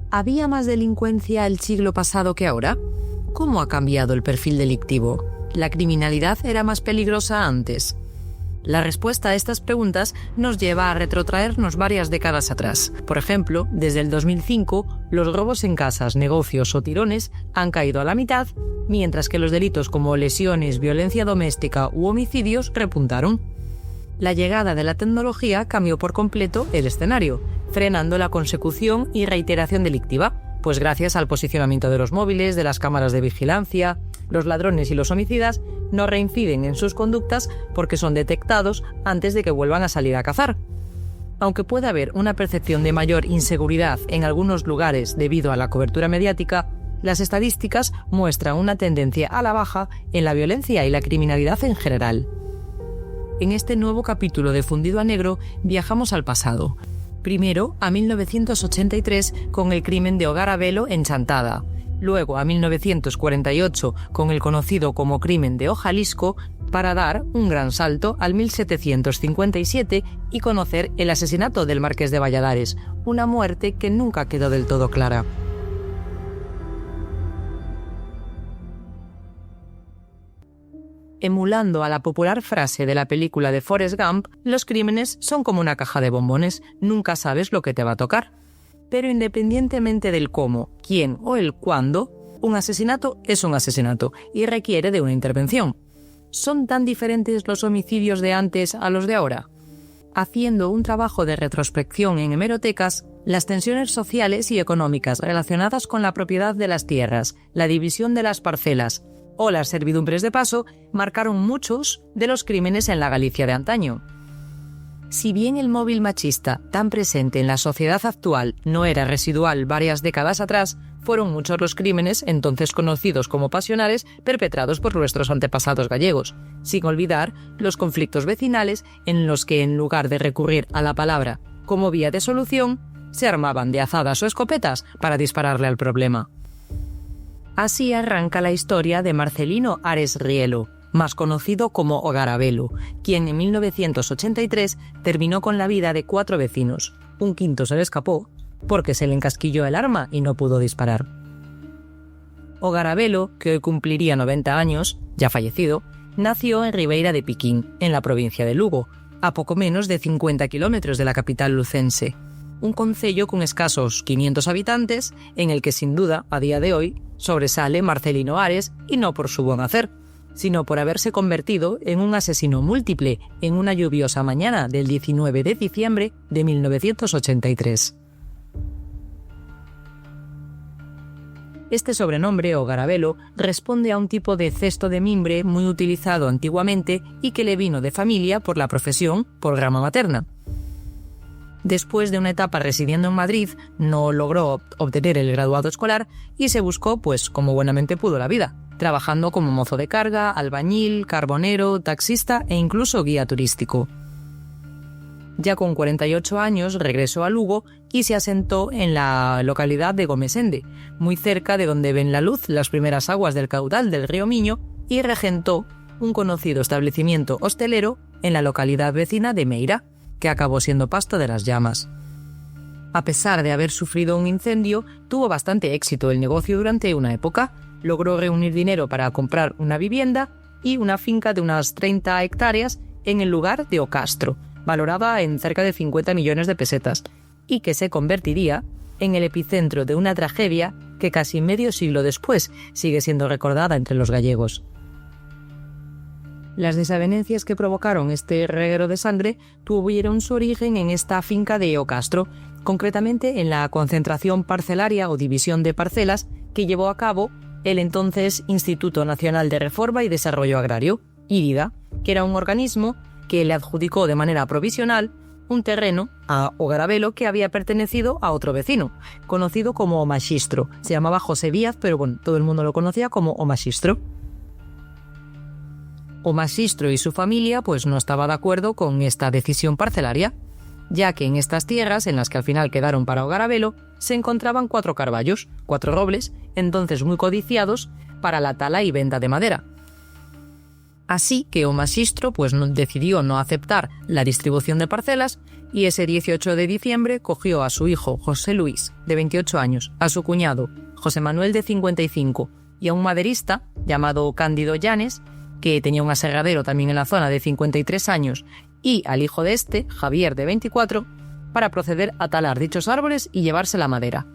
¿Había más delincuencia el siglo pasado que ahora? ¿Cómo ha cambiado el perfil delictivo? ¿La criminalidad era más peligrosa antes? La respuesta a estas preguntas nos lleva a retrotraernos varias décadas atrás. Por ejemplo, desde el 2005, los robos en casas, negocios o tirones han caído a la mitad, mientras que los delitos como lesiones, violencia doméstica u homicidios repuntaron. La llegada de la tecnología cambió por completo el escenario, frenando la consecución y reiteración delictiva, pues gracias al posicionamiento de los móviles, de las cámaras de vigilancia, los ladrones y los homicidas no reinciden en sus conductas porque son detectados antes de que vuelvan a salir a cazar. Aunque puede haber una percepción de mayor inseguridad en algunos lugares debido a la cobertura mediática, las estadísticas muestran una tendencia a la baja en la violencia y la criminalidad en general. En este nuevo capítulo de Fundido a Negro viajamos al pasado. Primero a 1983 con el crimen de Ogarabelo en Chantada. Luego a 1948 con el conocido como crimen de Ojalisco, para dar un gran salto al 1757 y conocer el asesinato del Marqués de Valladares, una muerte que nunca quedó del todo clara. Emulando a la popular frase de la película de Forrest Gump, los crímenes son como una caja de bombones, nunca sabes lo que te va a tocar. Pero independientemente del cómo, quién o el cuándo, un asesinato es un asesinato y requiere de una intervención. ¿Son tan diferentes los homicidios de antes a los de ahora? Haciendo un trabajo de retrospección en hemerotecas, las tensiones sociales y económicas relacionadas con la propiedad de las tierras, la división de las parcelas o las servidumbres de paso marcaron muchos de los crímenes en la Galicia de antaño. Si bien el móvil machista, tan presente en la sociedad actual, no era residual varias décadas atrás, fueron muchos los crímenes, entonces conocidos como pasionales, perpetrados por nuestros antepasados gallegos, sin olvidar los conflictos vecinales en los que, en lugar de recurrir a la palabra como vía de solución, se armaban de azadas o escopetas para dispararle al problema. Así arranca la historia de Marcelino Ares Rielo, más conocido como Ogarabelo, quien en 1983 terminó con la vida de 4 vecinos. Un quinto se le escapó porque se le encasquilló el arma y no pudo disparar. Ogarabelo, que hoy cumpliría 90 años, ya fallecido, nació en Ribeira de Piquín, en la provincia de Lugo, a poco menos de 50 kilómetros de la capital lucense. Un concello con escasos 500 habitantes, en el que sin duda, a día de hoy, sobresale Marcelino Ares, y no por su buen hacer, sino por haberse convertido en un asesino múltiple en una lluviosa mañana del 19 de diciembre de 1983. Este sobrenombre, Ogarabelo, responde a un tipo de cesto de mimbre muy utilizado antiguamente y que le vino de familia por la profesión por rama materna. Después de una etapa residiendo en Madrid, no logró obtener el graduado escolar y se buscó, pues como buenamente pudo, la vida, trabajando como mozo de carga, albañil, carbonero, taxista e incluso guía turístico. Ya con 48 años regresó a Lugo y se asentó en la localidad de Gomesende, muy cerca de donde ven la luz las primeras aguas del caudal del río Miño, y regentó un conocido establecimiento hostelero en la localidad vecina de Meira, que acabó siendo pasto de las llamas. A pesar de haber sufrido un incendio, tuvo bastante éxito el negocio durante una época. Logró reunir dinero para comprar una vivienda y una finca de unas 30 hectáreas en el lugar de Ocastro, valorada en cerca de 50 millones de pesetas, y que se convertiría en el epicentro de una tragedia que casi medio siglo después sigue siendo recordada entre los gallegos. Las desavenencias que provocaron este reguero de sangre tuvieron su origen en esta finca de Ocastro, concretamente en la concentración parcelaria o división de parcelas que llevó a cabo el entonces Instituto Nacional de Reforma y Desarrollo Agrario, IRIDA, que era un organismo que le adjudicó de manera provisional un terreno a Ogarabelo que había pertenecido a otro vecino, conocido como O Maxistro. Se llamaba José Díaz, pero bueno, todo el mundo lo conocía como O Maxistro. O Maxistro y su familia pues no estaba de acuerdo con esta decisión parcelaria, ya que en estas tierras, en las que al final quedaron para Ogarabelo, se encontraban 4 carballos, 4 robles, entonces muy codiciados para la tala y venta de madera. Así que o maxistro decidió no aceptar la distribución de parcelas y ese 18 de diciembre cogió a su hijo José Luis, de 28 años, a su cuñado José Manuel, de 55, y a un maderista llamado Cándido Llanes, que tenía un aserradero también en la zona, de 53 años, y al hijo de este, Javier, de 24, para proceder a talar dichos árboles y llevarse la madera.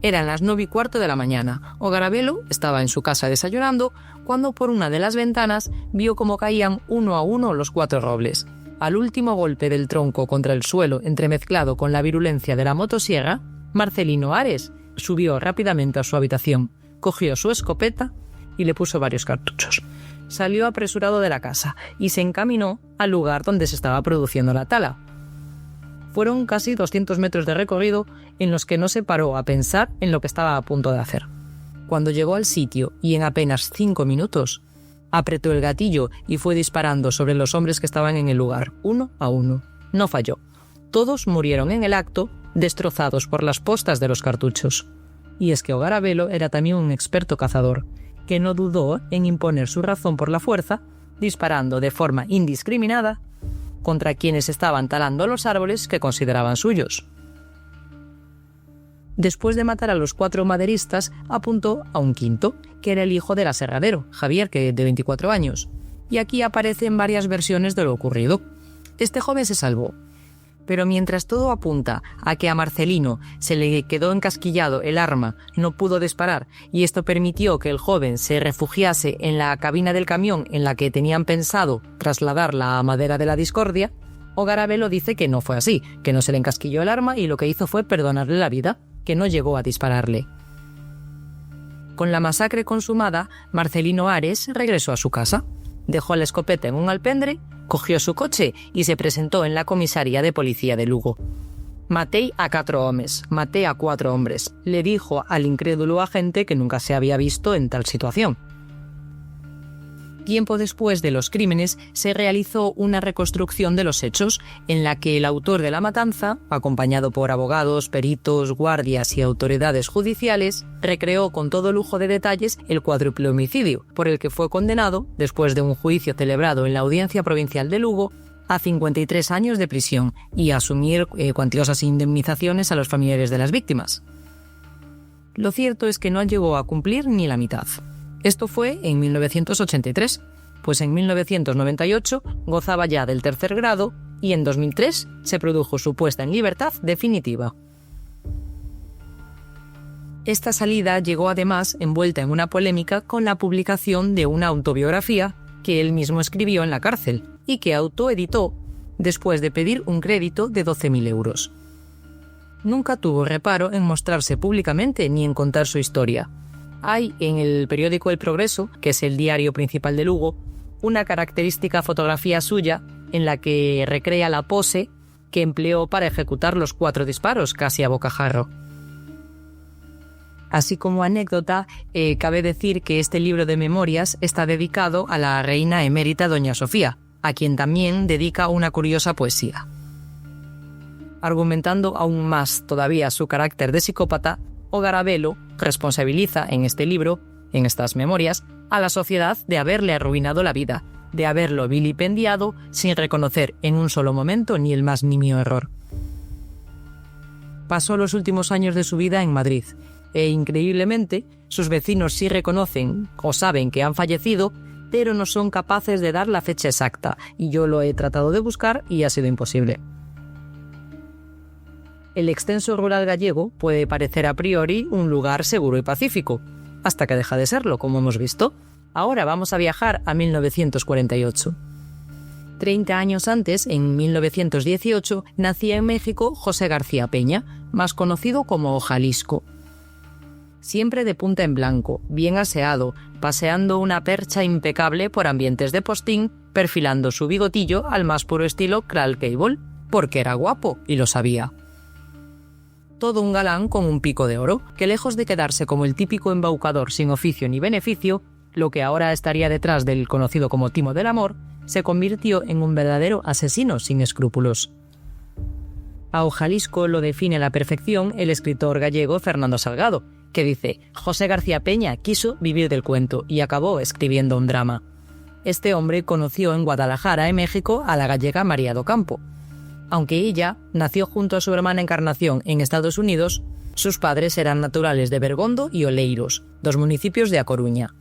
Eran las 9:15 de la mañana. O Garabelo estaba en su casa desayunando cuando por una de las ventanas vio cómo caían uno a uno los 4 robles. Al último golpe del tronco contra el suelo, entremezclado con la virulencia de la motosierra, Marcelino Ares subió rápidamente a su habitación, cogió su escopeta y le puso varios cartuchos. Salió apresurado de la casa y se encaminó al lugar donde se estaba produciendo la tala. Fueron casi 200 metros de recorrido en los que no se paró a pensar en lo que estaba a punto de hacer. Cuando llegó al sitio y en apenas 5 minutos, apretó el gatillo y fue disparando sobre los hombres que estaban en el lugar, uno a uno. No falló. Todos murieron en el acto, destrozados por las postas de los cartuchos. Y es que O Garabelo era también un experto cazador, que no dudó en imponer su razón por la fuerza, disparando de forma indiscriminada contra quienes estaban talando los árboles que consideraban suyos. Después de matar a los 4 maderistas, apuntó a un quinto, que era el hijo del aserradero, Javier, que de 24 años. Y aquí aparecen varias versiones de lo ocurrido. Este joven se salvó, pero mientras todo apunta a que a Marcelino se le quedó encasquillado el arma, no pudo disparar, y esto permitió que el joven se refugiase en la cabina del camión en la que tenían pensado trasladar la madera de la discordia, O Garabelo dice que no fue así, que no se le encasquilló el arma y lo que hizo fue perdonarle la vida, que no llegó a dispararle. Con la masacre consumada, Marcelino Ares regresó a su casa, dejó la escopeta en un alpendre, cogió su coche y se presentó en la comisaría de policía de Lugo. «Maté a 4 homes, maté a 4 hombres», le dijo al incrédulo agente que nunca se había visto en tal situación. Tiempo después de los crímenes se realizó una reconstrucción de los hechos en la que el autor de la matanza, acompañado por abogados, peritos, guardias y autoridades judiciales, recreó con todo lujo de detalles el cuádruple homicidio, por el que fue condenado, después de un juicio celebrado en la Audiencia Provincial de Lugo, a 53 años de prisión y a asumir cuantiosas indemnizaciones a los familiares de las víctimas. Lo cierto es que no llegó a cumplir ni la mitad. Esto fue en 1983, pues en 1998 gozaba ya del 3er grado y en 2003 se produjo su puesta en libertad definitiva. Esta salida llegó además envuelta en una polémica con la publicación de una autobiografía que él mismo escribió en la cárcel y que autoeditó después de pedir un crédito de 12.000 euros. Nunca tuvo reparo en mostrarse públicamente ni en contar su historia. Hay en el periódico El Progreso, que es el diario principal de Lugo, una característica fotografía suya en la que recrea la pose que empleó para ejecutar los 4 disparos, casi a bocajarro. Así como anécdota, cabe decir que este libro de memorias está dedicado a la reina emérita doña Sofía, a quien también dedica una curiosa poesía. Argumentando aún más todavía su carácter de psicópata, O Garabelo responsabiliza en este libro, en estas memorias, a la sociedad de haberle arruinado la vida, de haberlo vilipendiado sin reconocer en un solo momento ni el más nimio error. Pasó los últimos años de su vida en Madrid, e increíblemente sus vecinos sí reconocen o saben que han fallecido, pero no son capaces de dar la fecha exacta, y yo lo he tratado de buscar y ha sido imposible. El extenso rural gallego puede parecer a priori un lugar seguro y pacífico, hasta que deja de serlo, como hemos visto. Ahora vamos a viajar a 1948. 30 años antes, en 1918, nacía en México José García Peña, más conocido como Jalisco. Siempre de punta en blanco, bien aseado, paseando una percha impecable por ambientes de postín, perfilando su bigotillo al más puro estilo Clark Gable, porque era guapo y lo sabía. Todo un galán con un pico de oro, que lejos de quedarse como el típico embaucador sin oficio ni beneficio, lo que ahora estaría detrás del conocido como timo del amor, se convirtió en un verdadero asesino sin escrúpulos. A Jalisco lo define a la perfección el escritor gallego Fernando Salgado, que dice: José García Peña quiso vivir del cuento y acabó escribiendo un drama. este hombre conoció en Guadalajara, en México, a la gallega María do Campo. Aunque ella nació junto a su hermana Encarnación en Estados Unidos, sus padres eran naturales de Bergondo y Oleiros, 2 municipios de A Coruña.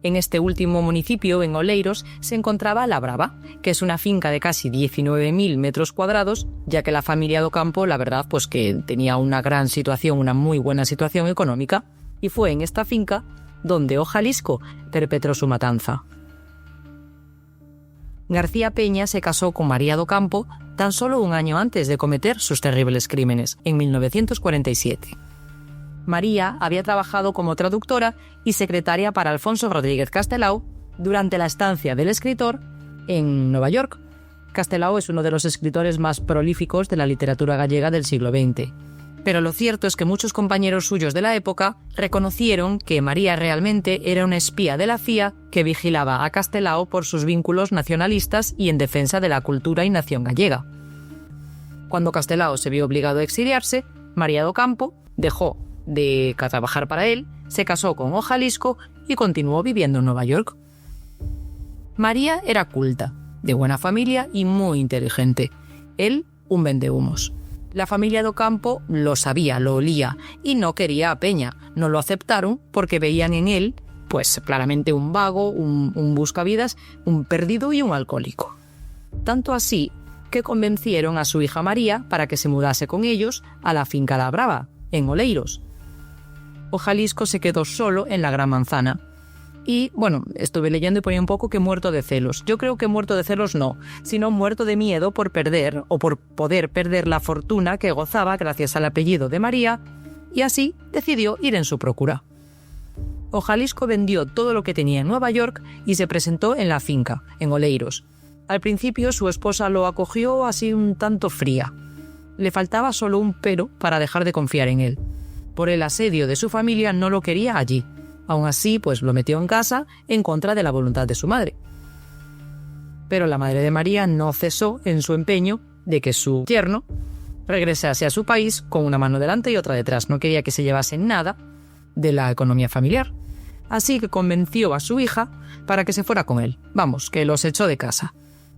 En este último municipio, en Oleiros, se encontraba La Brava, que es una finca de casi 19.000 metros cuadrados, ya que la familia do Campo, la verdad, pues que tenía una gran situación, una muy buena situación económica, y fue en esta finca donde O Jalisco perpetró su matanza. García Peña se casó con María do Campo tan solo un año antes de cometer sus terribles crímenes, en 1947. María había trabajado como traductora y secretaria para Alfonso Rodríguez Castelao durante la estancia del escritor en Nueva York. Castelao es uno de los escritores más prolíficos de la literatura gallega del siglo XX. Pero lo cierto es que muchos compañeros suyos de la época reconocieron que María realmente era una espía de la CIA que vigilaba a Castelao por sus vínculos nacionalistas y en defensa de la cultura y nación gallega. Cuando Castelao se vio obligado a exiliarse, María do Campo dejó de trabajar para él, se casó con O Jalisco y continuó viviendo en Nueva York. María era culta, de buena familia y muy inteligente. Él, un vendehumos. La familia do Campo lo sabía, lo olía y no quería a Peña. No lo aceptaron porque veían en él, pues claramente un vago, un buscavidas, un perdido y un alcohólico. Tanto así que convencieron a su hija María para que se mudase con ellos a la finca La Brava, en Oleiros. O Jalisco se quedó solo en la Gran Manzana. Y, bueno, estuve leyendo y ponía un poco que muerto de celos. Yo creo que muerto de celos no, sino muerto de miedo por perder o por poder perder la fortuna que gozaba gracias al apellido de María, y así decidió ir en su procura. O Jalisco vendió todo lo que tenía en Nueva York y se presentó en la finca, en Oleiros. Al principio su esposa lo acogió así un tanto fría. Le faltaba solo un pero para dejar de confiar en él. Por el asedio de su familia no lo quería allí. Aún así, pues lo metió en casa en contra de la voluntad de su madre. Pero la madre de María no cesó en su empeño de que su yerno regresase a su país con una mano delante y otra detrás. No quería que se llevase nada de la economía familiar. Así que convenció a su hija para que se fuera con él. Vamos, que los echó de casa.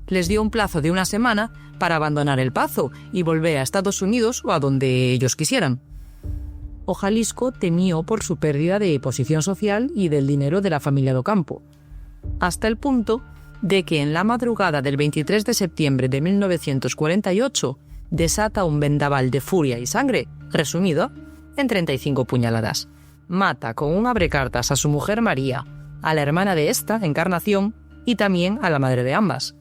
Les dio un plazo de 1 semana para abandonar El Pazo y volver a Estados Unidos o a donde ellos quisieran. O Jalisco temió por su pérdida de posición social y del dinero de la familia do Campo, hasta el punto de que en la madrugada del 23 de septiembre de 1948 desata un vendaval de furia y sangre, resumido en 35 puñaladas. Mata con un abrecartas a su mujer María, a la hermana de esta, Encarnación, y también a la madre de ambas.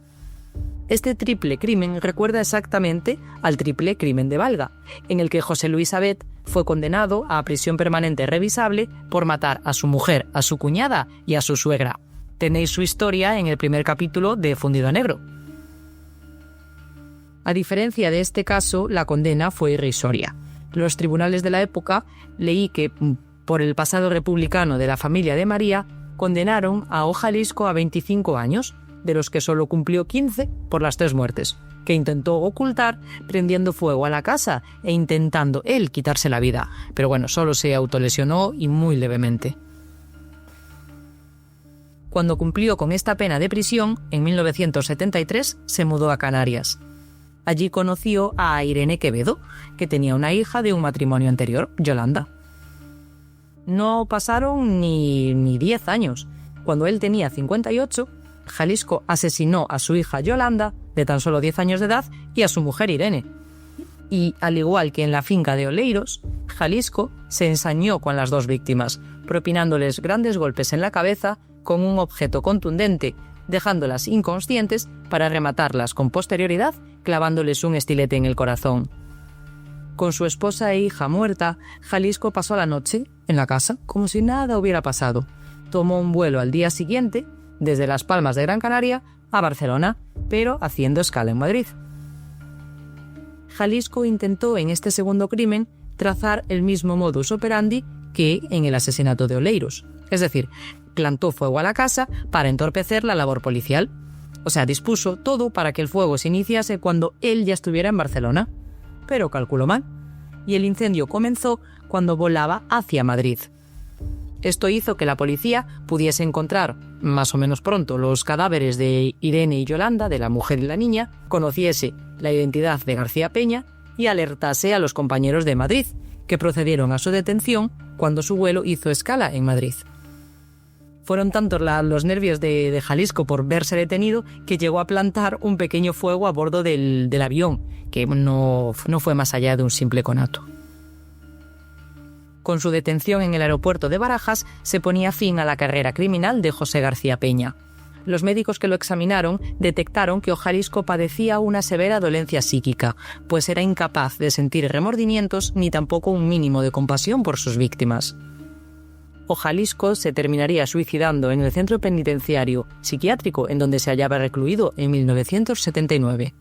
Este triple crimen recuerda exactamente al triple crimen de Valga, en el que José Luis Abet fue condenado a prisión permanente revisable por matar a su mujer, a su cuñada y a su suegra. Tenéis su historia en el primer capítulo de Fundido a Negro. A diferencia de este caso, la condena fue irrisoria. Los tribunales de la época, leí que por el pasado republicano de la familia de María, condenaron a O Jalisco a 25 años, de los que solo cumplió 15 por las 3 muertes, que intentó ocultar prendiendo fuego a la casa e intentando él quitarse la vida. Pero bueno, solo se autolesionó y muy levemente. Cuando cumplió con esta pena de prisión, en 1973 se mudó a Canarias. Allí conoció a Irene Quevedo, que tenía una hija de un matrimonio anterior, Yolanda. No pasaron ni 10 años. Cuando él tenía 58, Jalisco asesinó a su hija Yolanda, de tan solo 10 años de edad, y a su mujer Irene. Y, al igual que en la finca de Oleiros, Jalisco se ensañó con las 2 víctimas, propinándoles grandes golpes en la cabeza con un objeto contundente, dejándolas inconscientes para rematarlas con posterioridad, clavándoles un estilete en el corazón. Con su esposa e hija muerta, Jalisco pasó la noche en la casa como si nada hubiera pasado. Tomó un vuelo al día siguiente, desde Las Palmas de Gran Canaria a Barcelona, pero haciendo escala en Madrid. Jalisco intentó en este segundo crimen trazar el mismo modus operandi que en el asesinato de Oleiros. Es decir, plantó fuego a la casa para entorpecer la labor policial. O sea, dispuso todo para que el fuego se iniciase cuando él ya estuviera en Barcelona. Pero calculó mal, y el incendio comenzó cuando volaba hacia Madrid. Esto hizo que la policía pudiese encontrar más o menos pronto los cadáveres de Irene y Yolanda, de la mujer y la niña, conociese la identidad de García Peña y alertase a los compañeros de Madrid, que procedieron a su detención cuando su vuelo hizo escala en Madrid. Fueron tantos los nervios de Jalisco por verse detenido que llegó a plantar un pequeño fuego a bordo del avión, que no fue más allá de un simple conato. Con su detención en el aeropuerto de Barajas se ponía fin a la carrera criminal de José García Peña. Los médicos que lo examinaron detectaron que Ojalisco padecía una severa dolencia psíquica, pues era incapaz de sentir remordimientos ni tampoco un mínimo de compasión por sus víctimas. Ojalisco se terminaría suicidando en el centro penitenciario psiquiátrico en donde se hallaba recluido en 1979.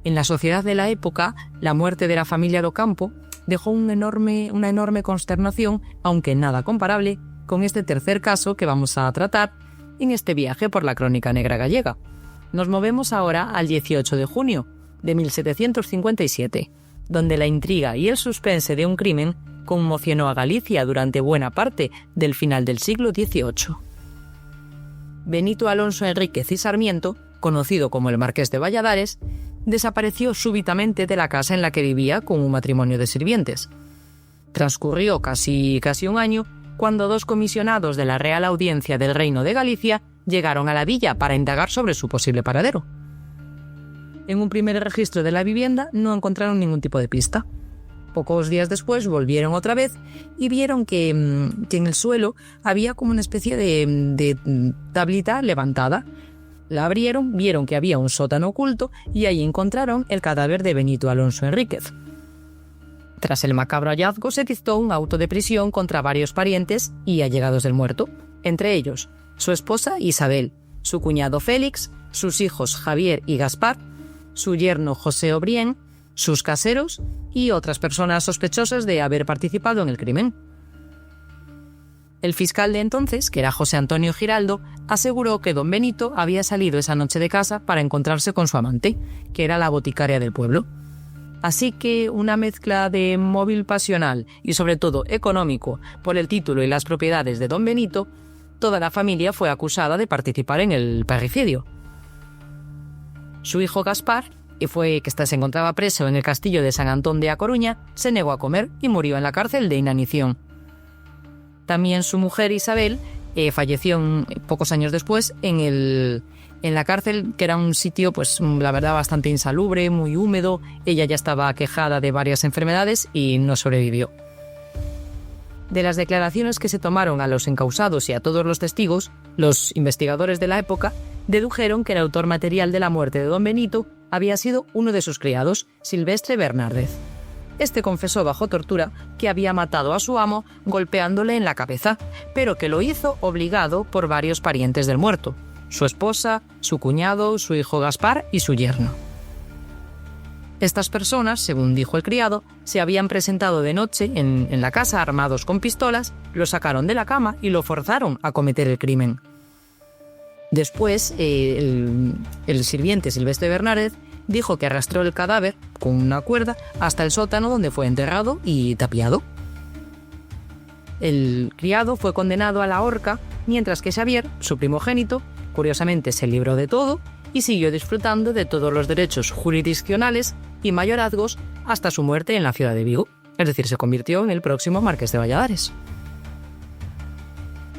En la sociedad de la época, la muerte de la familia Docampo dejó una enorme consternación, aunque nada comparable, con este tercer caso que vamos a tratar en este viaje por la crónica negra gallega. Nos movemos ahora al 18 de junio de 1757, donde la intriga y el suspense de un crimen conmocionó a Galicia durante buena parte del final del siglo XVIII. Benito Alonso Enríquez y Sarmiento, conocido como el Marqués de Valladares, desapareció súbitamente de la casa en la que vivía con un matrimonio de sirvientes. Transcurrió casi un año cuando dos comisionados de la Real Audiencia del Reino de Galicia llegaron a la villa para indagar sobre su posible paradero. En un primer registro de la vivienda no encontraron ningún tipo de pista. Pocos días después volvieron otra vez y vieron que en el suelo había como una especie de tablita levantada. La abrieron, vieron que había un sótano oculto y ahí encontraron el cadáver de Benito Alonso Enríquez. Tras el macabro hallazgo se dictó un auto de prisión contra varios parientes y allegados del muerto, entre ellos su esposa Isabel, su cuñado Félix, sus hijos Javier y Gaspar, su yerno José Obrien, sus caseros y otras personas sospechosas de haber participado en el crimen. El fiscal de entonces, que era José Antonio Giraldo, aseguró que don Benito había salido esa noche de casa para encontrarse con su amante, que era la boticaria del pueblo. Así que una mezcla de móvil pasional y sobre todo económico por el título y las propiedades de don Benito, toda la familia fue acusada de participar en el parricidio. Su hijo Gaspar, que se encontraba preso en el castillo de San Antón de A Coruña, se negó a comer y murió en la cárcel de inanición. También su mujer Isabel falleció pocos años después en la cárcel, que era un sitio, pues la verdad, bastante insalubre, muy húmedo. Ella ya estaba aquejada de varias enfermedades y no sobrevivió. De las declaraciones que se tomaron a los encausados y a todos los testigos, los investigadores de la época dedujeron que el autor material de la muerte de don Benito había sido uno de sus criados, Silvestre Bernárdez. Este confesó bajo tortura que había matado a su amo golpeándole en la cabeza, pero que lo hizo obligado por varios parientes del muerto: su esposa, su cuñado, su hijo Gaspar y su yerno. Estas personas, según dijo el criado, se habían presentado de noche en la casa armados con pistolas, lo sacaron de la cama y lo forzaron a cometer el crimen. Después, el sirviente Silvestre Bernárdez dijo que arrastró el cadáver con una cuerda hasta el sótano donde fue enterrado y tapiado. El criado fue condenado a la horca, mientras que Xavier, su primogénito, curiosamente se libró de todo y siguió disfrutando de todos los derechos jurisdiccionales y mayorazgos hasta su muerte en la ciudad de Vigo. Es decir, se convirtió en el próximo Marqués de Valladares.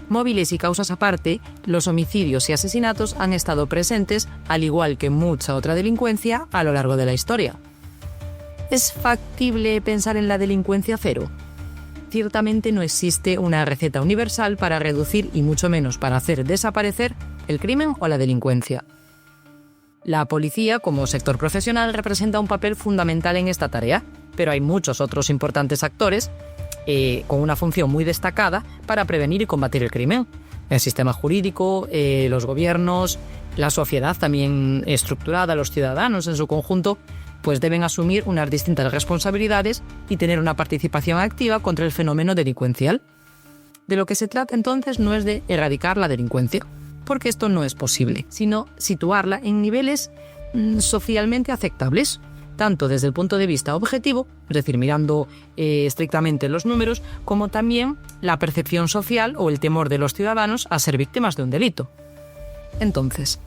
Móviles y causas aparte, los homicidios y asesinatos han estado presentes, al igual que mucha otra delincuencia, a lo largo de la historia. ¿Es factible pensar en la delincuencia cero? Ciertamente no existe una receta universal para reducir y mucho menos para hacer desaparecer el crimen o la delincuencia. La policía, como sector profesional, representa un papel fundamental en esta tarea, pero hay muchos otros importantes actores con una función muy destacada para prevenir y combatir el crimen. El sistema jurídico, los gobiernos, la sociedad también estructurada, los ciudadanos en su conjunto, pues deben asumir unas distintas responsabilidades y tener una participación activa contra el fenómeno delincuencial. De lo que se trata entonces no es de erradicar la delincuencia, porque esto no es posible, sino situarla en niveles socialmente aceptables, tanto desde el punto de vista objetivo, es decir, mirando estrictamente los números, como también la percepción social o el temor de los ciudadanos a ser víctimas de un delito. Entonces,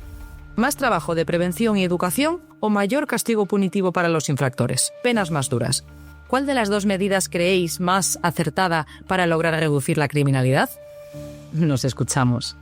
¿más trabajo de prevención y educación o mayor castigo punitivo para los infractores? Penas más duras. ¿Cuál de las dos medidas creéis más acertada para lograr reducir la criminalidad? Nos escuchamos.